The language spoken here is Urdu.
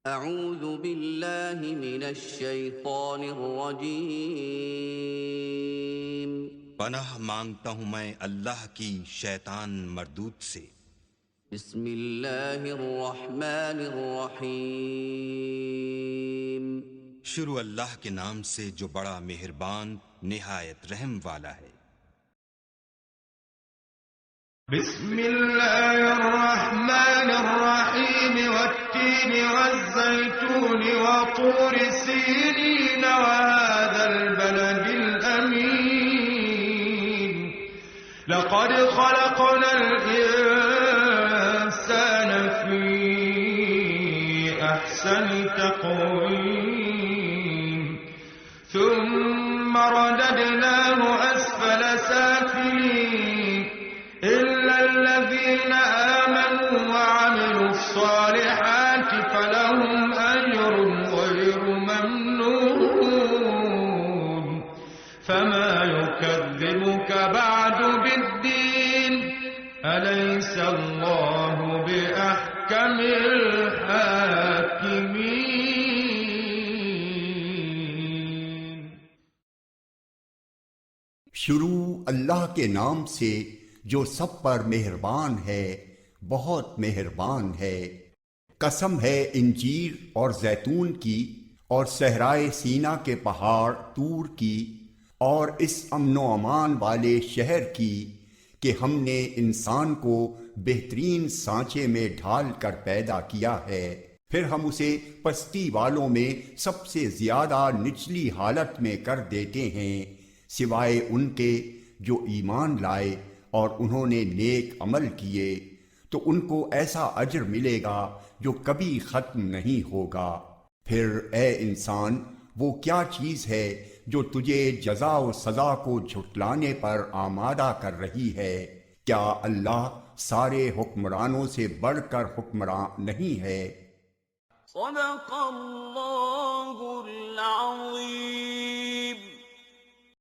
اعوذ باللہ من الشیطان الرجیم پناہ مانگتا ہوں میں اللہ کی شیطان مردود سے۔ بسم اللہ الرحمن الرحیم شروع اللہ کے نام سے جو بڑا مہربان نہایت رحم والا ہے۔ بسم اللہ الرحمن الرحیم والتین والزیتون وطور سینین وهذا البلد الامین لقد خلقنا الانسان فی احسن تقویم ثم رددناه اسفل سافلین إلا الذين آمنوا وعملوا الصالحات فلهم أجر غير ممنون فما يكذبك بعد بالدين أليس الله بأحكم الحاكمين۔ شروع اللہ کے نام سے جو سب پر مہربان ہے، بہت مہربان ہے۔ قسم ہے انجیر اور زیتون کی اور صحرائے سینا کے پہاڑ طور کی اور اس امن و امان والے شہر کی کہ ہم نے انسان کو بہترین سانچے میں ڈھال کر پیدا کیا ہے، پھر ہم اسے پستی والوں میں سب سے زیادہ نچلی حالت میں کر دیتے ہیں، سوائے ان کے جو ایمان لائے اور انہوں نے نیک عمل کیے، تو ان کو ایسا اجر ملے گا جو کبھی ختم نہیں ہوگا۔ پھر اے انسان، وہ کیا چیز ہے جو تجھے جزا و سزا کو جھٹلانے پر آمادہ کر رہی ہے؟ کیا اللہ سارے حکمرانوں سے بڑھ کر حکمران نہیں ہے؟ صدق اللہ العظیم۔